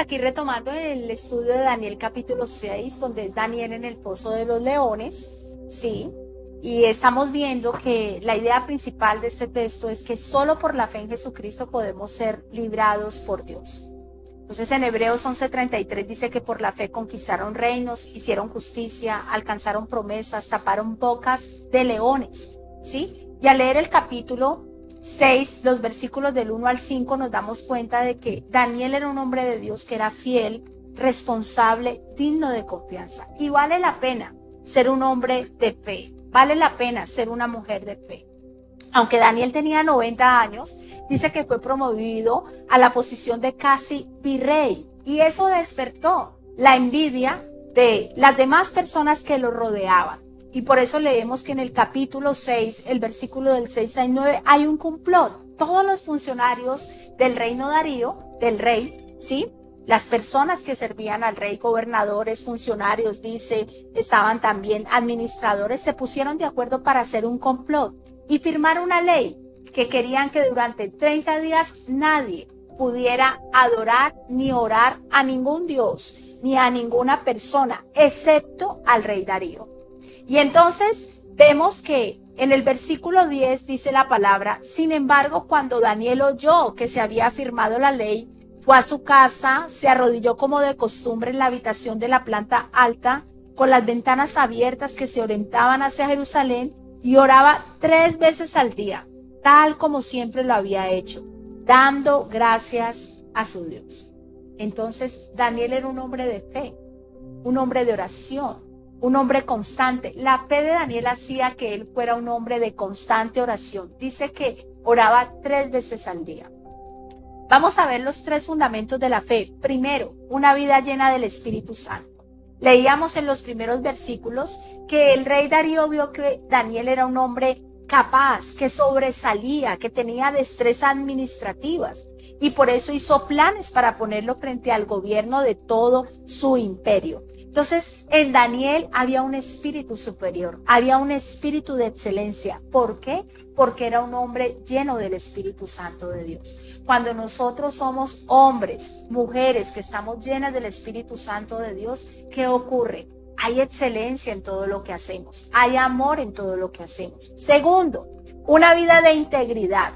aquí retomando el estudio de Daniel capítulo 6, donde es Daniel en el foso de los leones, ¿sí? Y estamos viendo que la idea principal de este texto es que solo por la fe en Jesucristo podemos ser librados por Dios. Entonces en Hebreos 11:33 dice que por la fe conquistaron reinos, hicieron justicia, alcanzaron promesas, taparon bocas de leones, ¿sí? Y al leer el capítulo 6, los versículos del 1 al 5, nos damos cuenta de que Daniel era un hombre de Dios que era fiel, responsable, digno de confianza. Y vale la pena ser un hombre de fe, vale la pena ser una mujer de fe. Aunque Daniel tenía 90 años, dice que fue promovido a la posición de casi virrey. Y eso despertó la envidia de las demás personas que lo rodeaban. Y por eso leemos que en el capítulo 6, el versículo del 6 al 9, hay un complot. Todos los funcionarios del reino Darío, del rey, ¿sí? Las personas que servían al rey, gobernadores, funcionarios, dice, estaban también administradores, se pusieron de acuerdo para hacer un complot y firmar una ley que querían que durante 30 días nadie pudiera adorar ni orar a ningún dios ni a ninguna persona, excepto al rey Darío. Y entonces vemos que en el versículo 10 dice la palabra, sin embargo, cuando Daniel oyó que se había firmado la ley, fue a su casa, se arrodilló como de costumbre en la habitación de la planta alta, con las ventanas abiertas que se orientaban hacia Jerusalén, y oraba 3 veces al día, tal como siempre lo había hecho, dando gracias a su Dios. Entonces Daniel era un hombre de fe, un hombre de oración, un hombre constante. La fe de Daniel hacía que él fuera un hombre de constante oración. Dice que oraba 3 veces al día. Vamos a ver los 3 fundamentos de la fe. Primero, una vida llena del Espíritu Santo. Leíamos en los primeros versículos que el rey Darío vio que Daniel era un hombre capaz, que sobresalía, que tenía destrezas administrativas y por eso hizo planes para ponerlo frente al gobierno de todo su imperio. Entonces, en Daniel había un espíritu superior, había un espíritu de excelencia. ¿Por qué? Porque era un hombre lleno del Espíritu Santo de Dios. Cuando nosotros somos hombres, mujeres que estamos llenas del Espíritu Santo de Dios, ¿qué ocurre? Hay excelencia en todo lo que hacemos, hay amor en todo lo que hacemos. Segundo, una vida de integridad.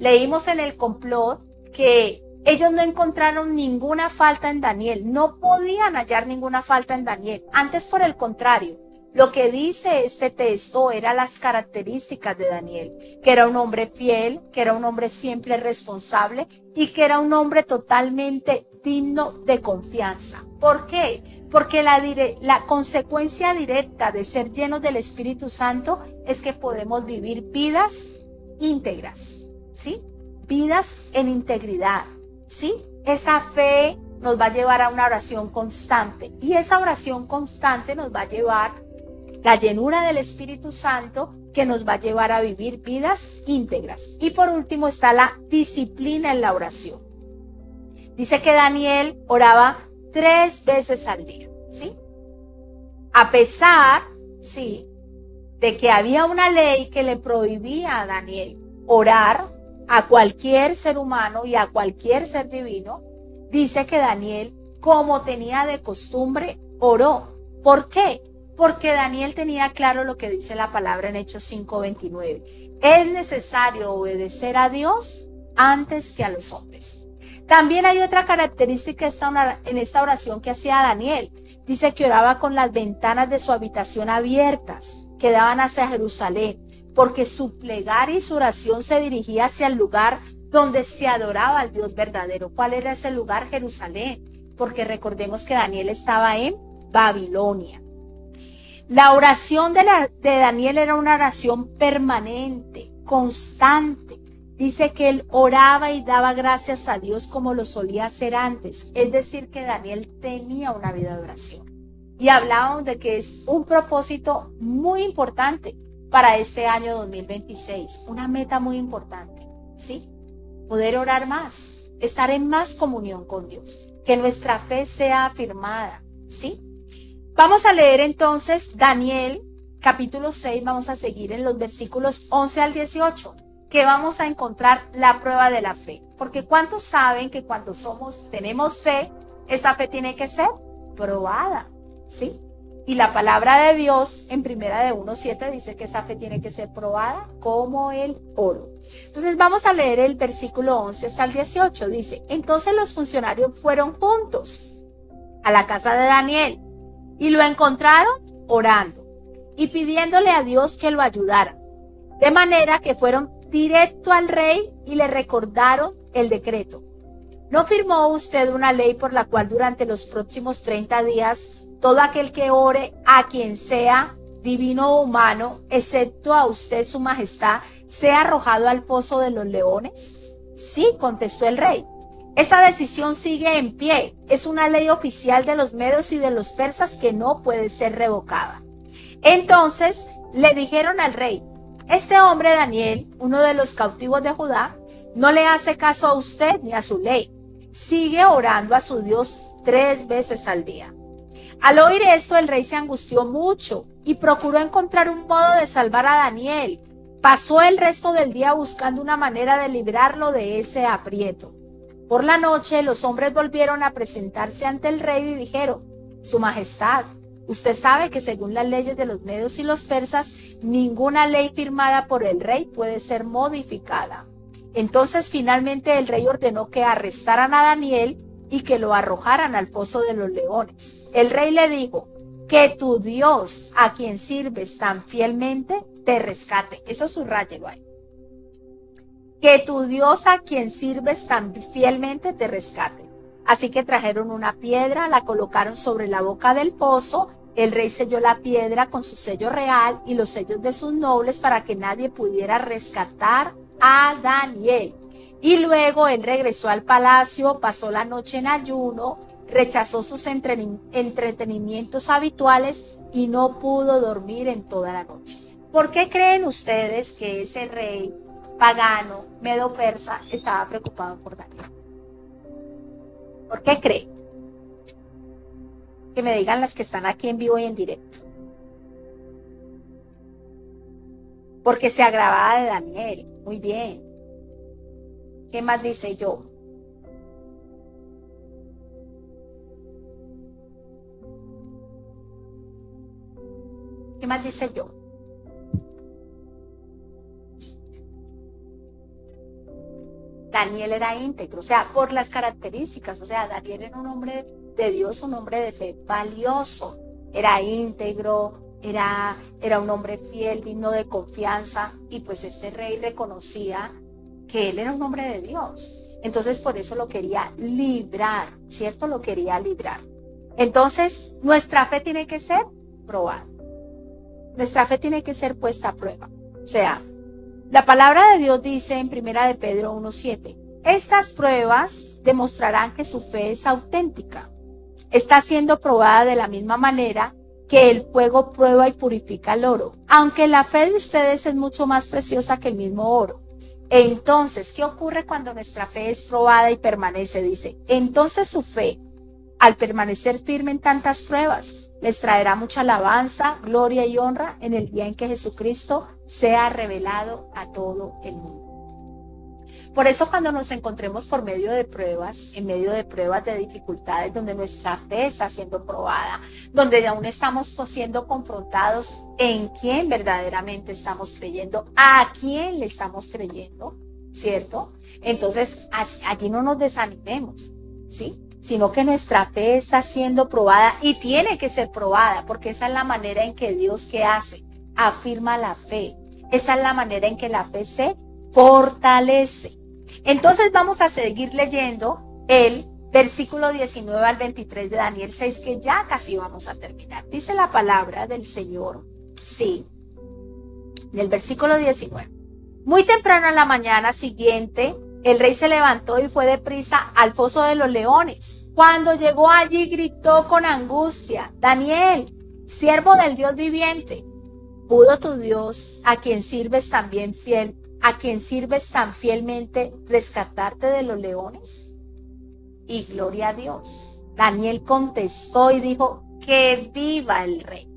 Leímos en el complot que ellos no encontraron ninguna falta en Daniel, no podían hallar ninguna falta en Daniel. Antes, por el contrario, lo que dice este texto era las características de Daniel, que era un hombre fiel, que era un hombre siempre responsable y que era un hombre totalmente digno de confianza. ¿Por qué? Porque la consecuencia directa de ser llenos del Espíritu Santo es que podemos vivir vidas íntegras, ¿sí? Vidas en integridad. ¿Sí? Esa fe nos va a llevar a una oración constante y esa oración constante nos va a llevar la llenura del Espíritu Santo que nos va a llevar a vivir vidas íntegras. Y por último está la disciplina en la oración. Dice que Daniel oraba 3 veces al día, ¿sí? A pesar, sí, de que había una ley que le prohibía a Daniel orar a cualquier ser humano y a cualquier ser divino, dice que Daniel, como tenía de costumbre, oró. ¿Por qué? Porque Daniel tenía claro lo que dice la palabra en Hechos 5:29. Es necesario obedecer a Dios antes que a los hombres. También hay otra característica en esta oración que hacía Daniel. Dice que oraba con las ventanas de su habitación abiertas, que daban hacia Jerusalén, porque su plegaria y su oración se dirigía hacia el lugar donde se adoraba al Dios verdadero. ¿Cuál era ese lugar? Jerusalén, porque recordemos que Daniel estaba en Babilonia. La oración de Daniel era una oración permanente, constante. Dice que él oraba y daba gracias a Dios como lo solía hacer antes. Es decir, que Daniel tenía una vida de oración. Y hablábamos de que es un propósito muy importante para este año 2026, una meta muy importante, ¿sí? Poder orar más, estar en más comunión con Dios, que nuestra fe sea afirmada, ¿sí? Vamos a leer entonces Daniel, capítulo 6, vamos a seguir en los versículos 11 al 18, que vamos a encontrar la prueba de la fe. Porque ¿cuántos saben que cuando tenemos fe, esa fe tiene que ser probada, ¿sí? Y la palabra de Dios en 1 de 1:7 dice que esa fe tiene que ser probada como el oro. Entonces vamos a leer el versículo 11 hasta el 18. Dice, entonces los funcionarios fueron juntos a la casa de Daniel y lo encontraron orando y pidiéndole a Dios que lo ayudara. De manera que fueron directo al rey y le recordaron el decreto. ¿No firmó usted una ley por la cual durante los próximos 30 días todo aquel que ore a quien sea, divino o humano, excepto a usted su majestad, sea arrojado al pozo de los leones? Sí, contestó el rey. Esa decisión sigue en pie. Es una ley oficial de los medos y de los persas que no puede ser revocada. Entonces le dijeron al rey, este hombre Daniel, uno de los cautivos de Judá, no le hace caso a usted ni a su ley. Sigue orando a su Dios 3 veces al día. Al oír esto, el rey se angustió mucho y procuró encontrar un modo de salvar a Daniel. Pasó el resto del día buscando una manera de librarlo de ese aprieto. Por la noche, los hombres volvieron a presentarse ante el rey y dijeron, Su Majestad, usted sabe que según las leyes de los medos y los persas, ninguna ley firmada por el rey puede ser modificada. Entonces, finalmente, el rey ordenó que arrestaran a Daniel y que lo arrojaran al foso de los leones. El rey le dijo, que tu Dios, a quien sirves tan fielmente, te rescate. Eso subráyelo ahí. Que tu Dios, a quien sirves tan fielmente, te rescate. Así que trajeron una piedra, la colocaron sobre la boca del pozo. El rey selló la piedra con su sello real y los sellos de sus nobles para que nadie pudiera rescatar a Daniel. Y luego él regresó al palacio, pasó la noche en ayuno, rechazó sus entretenimientos habituales y no pudo dormir en toda la noche. ¿Por qué creen ustedes que ese rey pagano, medo-persa, estaba preocupado por Daniel? ¿Por qué creen? Que me digan las que están aquí en vivo y en directo. Porque se agravaba de Daniel. Muy bien. ¿Qué más dice yo? ¿Qué más dice yo? Daniel era íntegro, o sea, por las características, o sea, Daniel era un hombre de Dios, un hombre de fe valioso, era íntegro, era un hombre fiel, digno de confianza, y pues este rey reconocía que él era un hombre de Dios. Entonces por eso lo quería librar, ¿cierto? Lo quería librar. Entonces nuestra fe tiene que ser probada. Nuestra fe tiene que ser puesta a prueba. O sea, la palabra de Dios dice en 1 de Pedro 1:7, estas pruebas demostrarán que su fe es auténtica. Está siendo probada de la misma manera que el fuego prueba y purifica el oro. Aunque la fe de ustedes es mucho más preciosa que el mismo oro. Entonces, ¿qué ocurre cuando nuestra fe es probada y permanece? Dice, entonces su fe, al permanecer firme en tantas pruebas, les traerá mucha alabanza, gloria y honra en el día en que Jesucristo sea revelado a todo el mundo. Por eso cuando nos encontremos por medio de pruebas, en medio de pruebas de dificultades, donde nuestra fe está siendo probada, donde aún estamos siendo confrontados en quién verdaderamente estamos creyendo, a quién le estamos creyendo, ¿cierto? Entonces allí no nos desanimemos, ¿sí? Sino que nuestra fe está siendo probada y tiene que ser probada, porque esa es la manera en que Dios, ¿qué hace? Afirma la fe. Esa es la manera en que la fe se fortalece. Entonces vamos a seguir leyendo el versículo 19 al 23 de Daniel 6, que ya casi vamos a terminar. Dice la palabra del Señor, sí, en el versículo 19. Muy temprano en la mañana siguiente, el rey se levantó y fue deprisa al foso de los leones. Cuando llegó allí, gritó con angustia, Daniel, siervo del Dios viviente, ¿pudo tu Dios, a quien sirves tan fielmente, rescatarte de los leones? Y gloria a Dios. Daniel contestó y dijo, que viva el rey.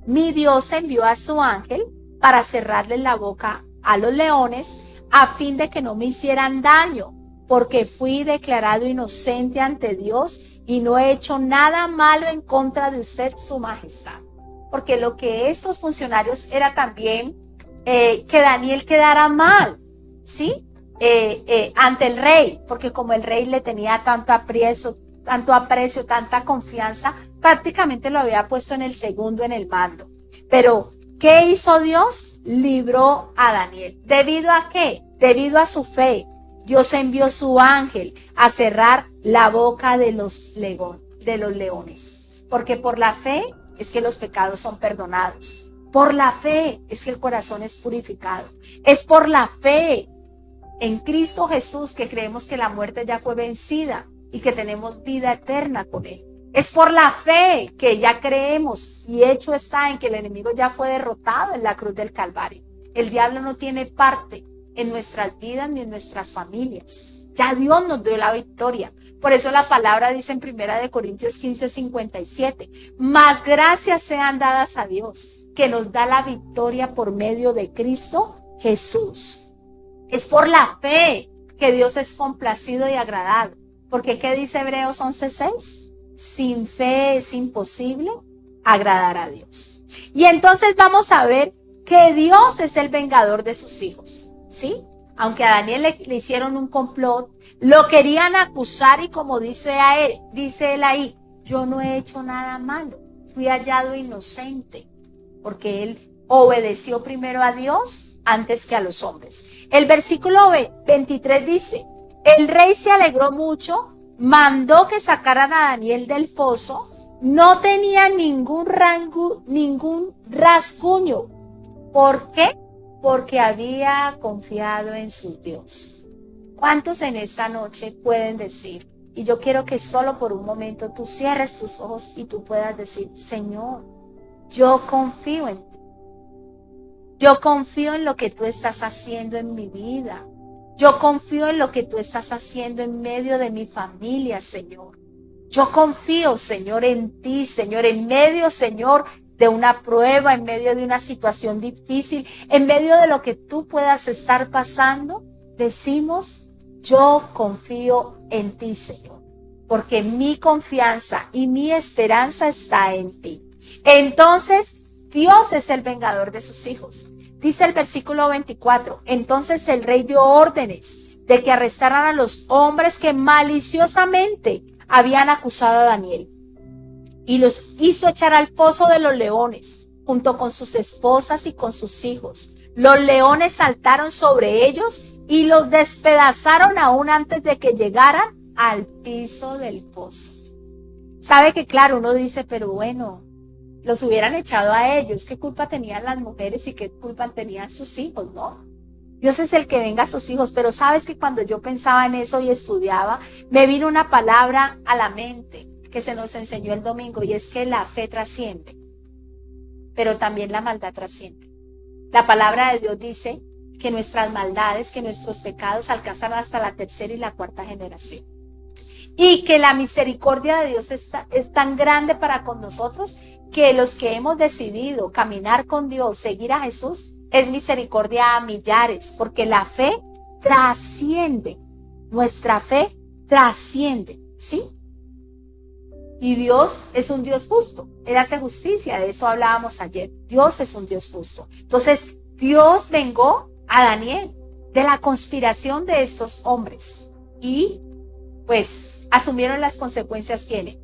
Mi Dios envió a su ángel para cerrarle la boca a los leones a fin de que no me hicieran daño. porque fui declarado inocente ante Dios y no he hecho nada malo en contra de usted, su majestad. Porque lo que estos funcionarios era también que Daniel quedara mal, ¿sí? Ante el rey, porque como el rey le tenía tanto aprecio, tanta confianza, prácticamente lo había puesto en el segundo en el mando. Pero, ¿qué hizo Dios? Libró a Daniel. ¿Debido a qué? Debido a su fe. Dios envió su ángel a cerrar la boca de los leones. Porque por la fe es que los pecados son perdonados. Por la fe es que el corazón es purificado. Es por la fe en Cristo Jesús que creemos que la muerte ya fue vencida y que tenemos vida eterna con Él. Es por la fe que ya creemos y hecho está en que el enemigo ya fue derrotado en la cruz del Calvario. El diablo no tiene parte en nuestras vidas ni en nuestras familias. Ya Dios nos dio la victoria. Por eso la palabra dice en 1 Corintios 15:57, más gracias sean dadas a Dios, que nos da la victoria por medio de Cristo Jesús. Es por la fe que Dios es complacido y agradado. Porque ¿qué dice Hebreos 11:6? Sin fe es imposible agradar a Dios. Y entonces vamos a ver que Dios es el vengador de sus hijos, ¿sí? Aunque a Daniel le hicieron un complot, lo querían acusar y como dice él ahí, yo no he hecho nada malo, fui hallado inocente, porque él obedeció primero a Dios antes que a los hombres. El versículo 23 dice, el rey se alegró mucho, mandó que sacaran a Daniel del foso, no tenía ningún rasguño. ¿Por qué? Porque había confiado en su Dios. ¿Cuántos en esta noche pueden decir? Y yo quiero que solo por un momento tú cierres tus ojos y tú puedas decir, Señor, yo confío en ti. Yo confío en lo que tú estás haciendo en mi vida. Yo confío en lo que tú estás haciendo en medio de mi familia, Señor. Yo confío, Señor, en ti, Señor, en medio, Señor, de una prueba, en medio de una situación difícil, en medio de lo que tú puedas estar pasando. Decimos, yo confío en ti, Señor, porque mi confianza y mi esperanza está en ti. Entonces, Dios es el vengador de sus hijos. Dice el versículo 24, entonces el rey dio órdenes de que arrestaran a los hombres que maliciosamente habían acusado a Daniel y los hizo echar al foso de los leones junto con sus esposas y con sus hijos. Los leones saltaron sobre ellos y los despedazaron aún antes de que llegaran al piso del foso. Sabe que claro, uno dice, pero bueno, los hubieran echado a ellos. ¿Qué culpa tenían las mujeres y qué culpa tenían sus hijos, no? Dios es el que venga a sus hijos, pero sabes que cuando yo pensaba en eso y estudiaba, me vino una palabra a la mente que se nos enseñó el domingo y es que la fe trasciende, pero también la maldad trasciende. La palabra de Dios dice que nuestras maldades, que nuestros pecados alcanzan hasta la tercera y la cuarta generación. Y que la misericordia de Dios es tan grande para con nosotros que los que hemos decidido caminar con Dios, seguir a Jesús, es misericordia a millares, porque la fe trasciende, nuestra fe trasciende, ¿sí? Y Dios es un Dios justo, Él hace justicia, de eso hablábamos ayer, Dios es un Dios justo. Entonces, Dios vengó a Daniel de la conspiración de estos hombres y pues asumieron las consecuencias ¿quiénes?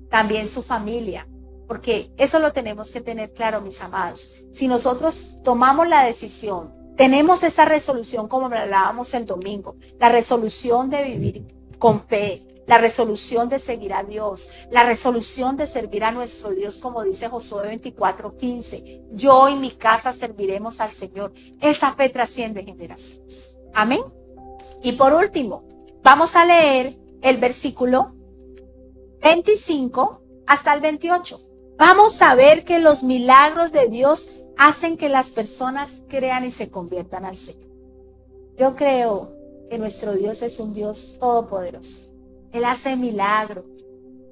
También su familia, porque eso lo tenemos que tener claro, mis amados. Si nosotros tomamos la decisión, tenemos esa resolución como hablábamos el domingo, la resolución de vivir con fe, la resolución de seguir a Dios, la resolución de servir a nuestro Dios, como dice Josué 24:15, yo y mi casa serviremos al Señor. Esa fe trasciende generaciones. Amén. Y por último, vamos a leer el versículo 25 hasta el 28. Vamos a ver que los milagros de Dios hacen que las personas crean y se conviertan al Señor. Yo creo que nuestro Dios es un Dios todopoderoso. Él hace milagros.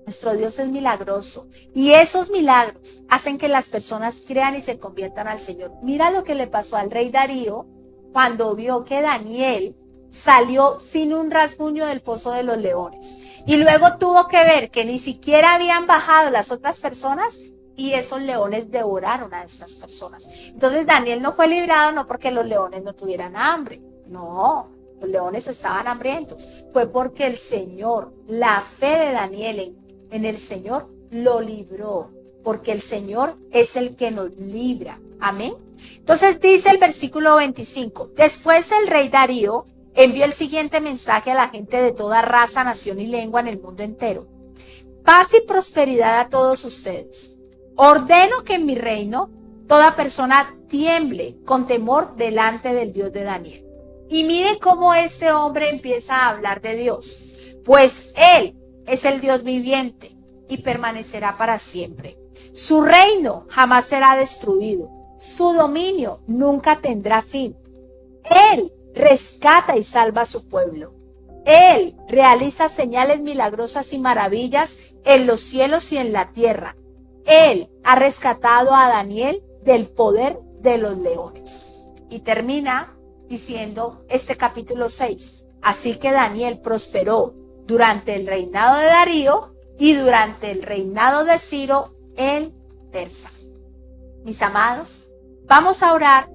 Nuestro Dios es milagroso. Y esos milagros hacen que las personas crean y se conviertan al Señor. Mira lo que le pasó al rey Darío cuando vio que Daniel salió sin un rasguño del foso de los leones. Y luego tuvo que ver que ni siquiera habían bajado las otras personas y esos leones devoraron a estas personas. Entonces Daniel no fue librado no porque los leones no tuvieran hambre, no, los leones estaban hambrientos. Fue porque el Señor, la fe de Daniel en el Señor lo libró, porque el Señor es el que nos libra. Amén. Entonces dice el versículo 25, después el rey Darío envió el siguiente mensaje a la gente de toda raza, nación y lengua en el mundo entero. Paz y prosperidad a todos ustedes. Ordeno que en mi reino toda persona tiemble con temor delante del Dios de Daniel. Y miren cómo este hombre empieza a hablar de Dios. Pues Él es el Dios viviente y permanecerá para siempre. Su reino jamás será destruido. Su dominio nunca tendrá fin. Él rescata y salva a su pueblo. Él realiza señales milagrosas y maravillas en los cielos y en la tierra. Él ha rescatado a Daniel del poder de los leones. Y termina diciendo este capítulo 6. Así que Daniel prosperó durante el reinado de Darío y durante el reinado de Ciro el persa. Mis amados, vamos a orar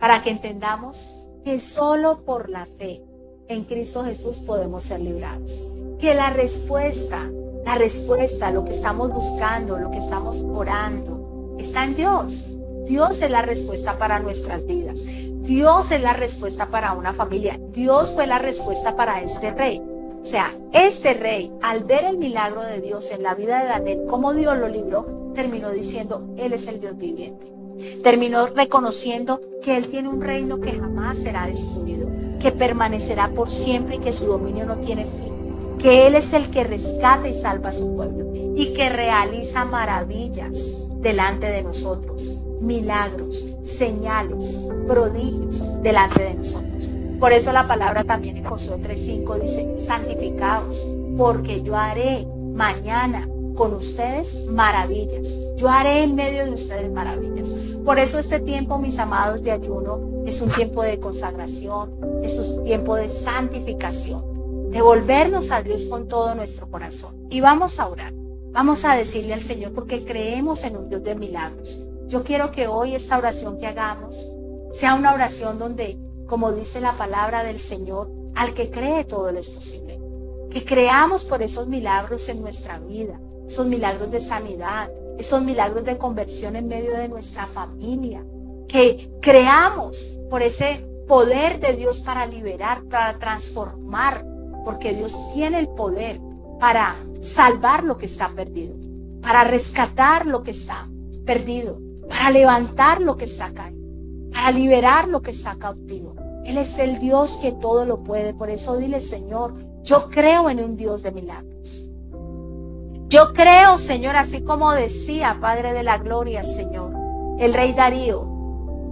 para que entendamos que solo por la fe en Cristo Jesús podemos ser librados. Que la respuesta, lo que estamos buscando, lo que estamos orando, está en Dios. Dios es la respuesta para nuestras vidas. Dios es la respuesta para una familia. Dios fue la respuesta para este rey. O sea, este rey, al ver el milagro de Dios en la vida de Daniel, cómo Dios lo libró, terminó diciendo, Él es el Dios viviente. Terminó reconociendo que Él tiene un reino que jamás será destruido, que permanecerá por siempre y que su dominio no tiene fin, que Él es el que rescata y salva a su pueblo y que realiza maravillas delante de nosotros, milagros, señales, prodigios delante de nosotros. Por eso la palabra también en Josué 3:5 dice, santificaos, porque yo haré mañana con ustedes maravillas. Yo haré en medio de ustedes maravillas. Por eso este tiempo, mis amados, de ayuno es un tiempo de consagración, es un tiempo de santificación, de volvernos a Dios con todo nuestro corazón. Y vamos a orar, vamos a decirle al Señor porque creemos en un Dios de milagros. Yo quiero que hoy esta oración que hagamos sea una oración donde, como dice la palabra del Señor, al que cree todo le es posible. Que creamos por esos milagros en nuestra vida, esos milagros de sanidad, esos milagros de conversión en medio de nuestra familia. Que creamos por ese poder de Dios para liberar, para transformar, porque Dios tiene el poder para salvar lo que está perdido, para rescatar lo que está perdido, para levantar lo que está caído, para liberar lo que está cautivo. Él es el Dios que todo lo puede. Por eso dile, Señor, yo creo en un Dios de milagros. Yo creo, Señor, así como decía, Padre de la Gloria, Señor, el rey Darío.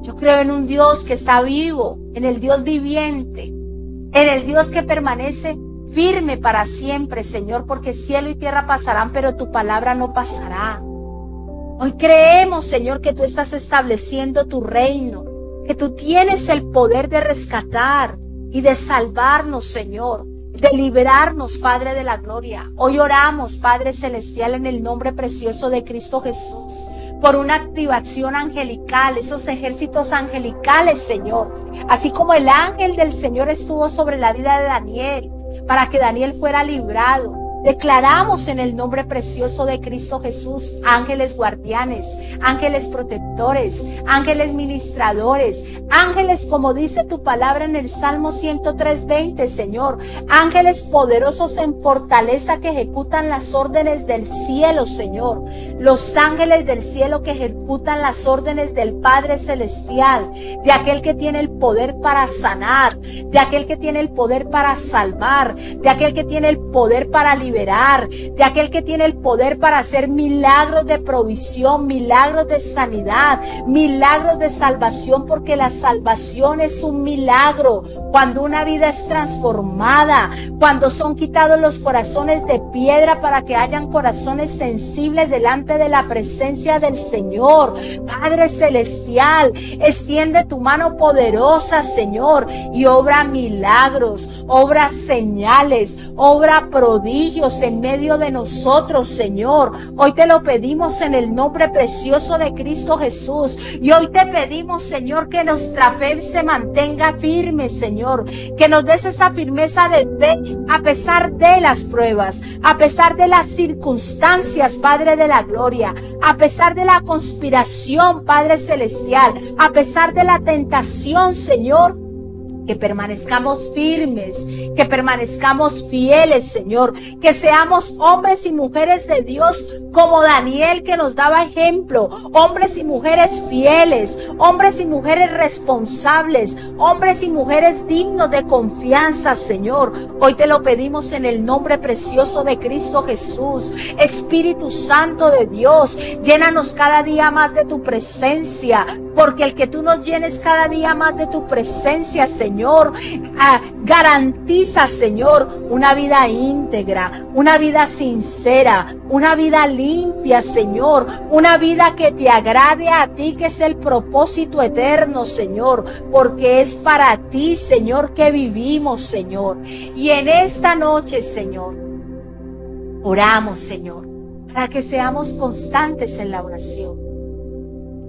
Yo creo en un Dios que está vivo, en el Dios viviente, en el Dios que permanece firme para siempre, Señor, porque cielo y tierra pasarán, pero tu palabra no pasará. Hoy creemos, Señor, que tú estás estableciendo tu reino, que tú tienes el poder de rescatar y de salvarnos, Señor, de liberarnos, Padre de la Gloria. Hoy oramos, Padre Celestial, en el nombre precioso de Cristo Jesús, por una activación angelical, esos ejércitos angelicales, Señor, así como el ángel del Señor estuvo sobre la vida de Daniel, para que Daniel fuera librado. Declaramos en el nombre precioso de Cristo Jesús ángeles guardianes, ángeles protectores, ángeles ministradores, ángeles como dice tu palabra en el Salmo 103:20, Señor, ángeles poderosos en fortaleza que ejecutan las órdenes del cielo, Señor, los ángeles del cielo que ejecutan las órdenes del Padre Celestial, de aquel que tiene el poder para sanar, de aquel que tiene el poder para salvar, de aquel que tiene el poder para liberar liberar, de aquel que tiene el poder para hacer milagros de provisión, milagros de sanidad, milagros de salvación, porque la salvación es un milagro. Cuando una vida es transformada, cuando son quitados los corazones de piedra para que hayan corazones sensibles delante de la presencia del Señor. Padre celestial, extiende tu mano poderosa, Señor, y obra milagros, obra señales, obra prodigios en medio de nosotros, Señor. Hoy te lo pedimos en el nombre precioso de Cristo Jesús. Y hoy te pedimos, Señor, que nuestra fe se mantenga firme, Señor, que nos des esa firmeza de fe a pesar de las pruebas, a pesar de las circunstancias, Padre de la gloria, a pesar de la conspiración, Padre celestial, a pesar de la tentación, Señor, que permanezcamos firmes, que permanezcamos fieles, Señor, que seamos hombres y mujeres de Dios como Daniel, que nos daba ejemplo, hombres y mujeres fieles, hombres y mujeres responsables, hombres y mujeres dignos de confianza, Señor. Hoy te lo pedimos en el nombre precioso de Cristo Jesús. Espíritu Santo de Dios, llénanos cada día más de tu presencia, porque el que tú nos llenes cada día más de tu presencia, Señor, garantiza, Señor, una vida íntegra, una vida sincera, una vida limpia, Señor, una vida que te agrade a ti, que es el propósito eterno, Señor, porque es para ti, Señor, que vivimos, Señor. Y en esta noche, Señor, oramos, Señor, para que seamos constantes en la oración,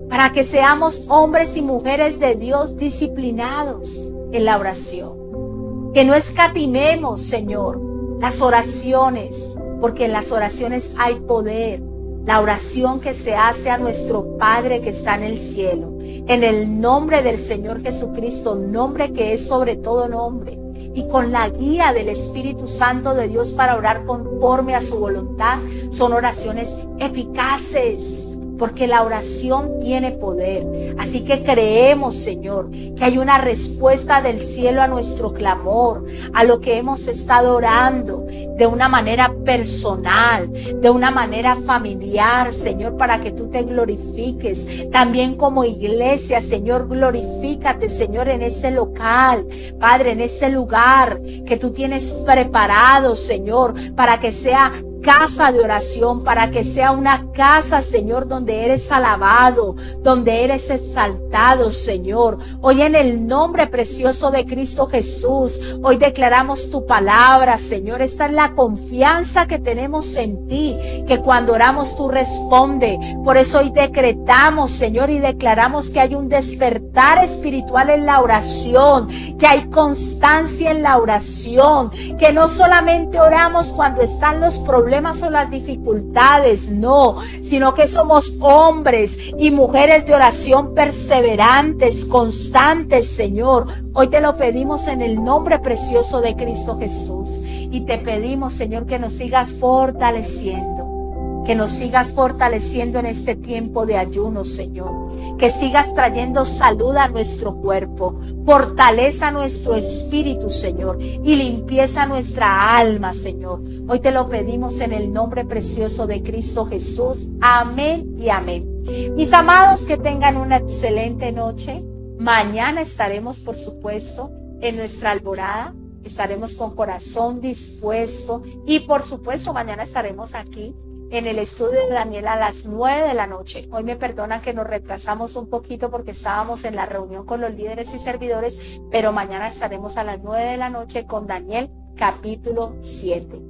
para que seamos hombres y mujeres de Dios disciplinados en la oración, que no escatimemos, Señor, las oraciones, porque en las oraciones hay poder. La oración que se hace a nuestro Padre que está en el cielo, en el nombre del Señor Jesucristo, nombre que es sobre todo nombre, y con la guía del Espíritu Santo de Dios para orar conforme a su voluntad, son oraciones eficaces, porque la oración tiene poder. Así que creemos, Señor, que hay una respuesta del cielo a nuestro clamor, a lo que hemos estado orando, de una manera personal, de una manera familiar, Señor, para que tú te glorifiques. También como iglesia, Señor, glorifícate, Señor, en ese local, Padre, en ese lugar que tú tienes preparado, Señor, para que sea casa de oración, para que sea una casa, Señor, donde eres alabado, donde eres exaltado, Señor. Hoy en el nombre precioso de Cristo Jesús, hoy declaramos tu palabra, Señor. Esta es la confianza que tenemos en ti, que cuando oramos tú respondes. Por eso hoy decretamos, Señor, y declaramos que hay un despertar espiritual en la oración, que hay constancia en la oración, que no solamente oramos cuando están los problemas o las dificultades, no, sino que somos hombres y mujeres de oración perseverantes, constantes, Señor. Hoy te lo pedimos en el nombre precioso de Cristo Jesús, y te pedimos, Señor, que nos sigas fortaleciendo, que nos sigas fortaleciendo en este tiempo de ayuno, Señor, que sigas trayendo salud a nuestro cuerpo, fortaleza a nuestro espíritu, Señor, y limpieza a nuestra alma, Señor. Hoy te lo pedimos en el nombre precioso de Cristo Jesús. Amén y amén. Mis amados, que tengan una excelente noche. Mañana estaremos, por supuesto, en nuestra alborada. Estaremos con corazón dispuesto y, por supuesto, mañana estaremos aquí en el estudio de Daniel a las 9 de la noche. Hoy me perdonan que nos retrasamos un poquito porque estábamos en la reunión con los líderes y servidores, pero mañana estaremos a las 9 de la noche con Daniel capítulo 7.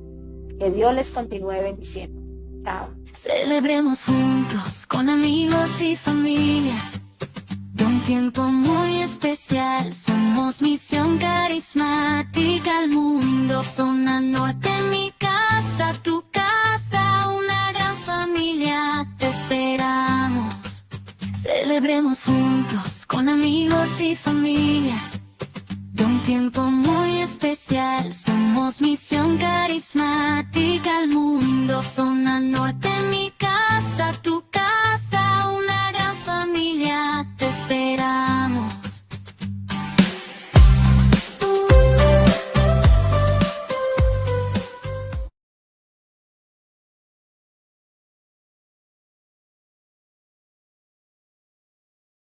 Que Dios les continúe bendiciendo. Chao. Celebremos juntos con amigos y familia un tiempo muy especial. Somos Misión Carismática al Mundo, Zona Norte, mi casa, tu casa, una gran familia, te esperamos. Celebremos juntos con amigos y familia un tiempo muy especial. Somos Misión Carismática al Mundo, Zona Norte, mi casa.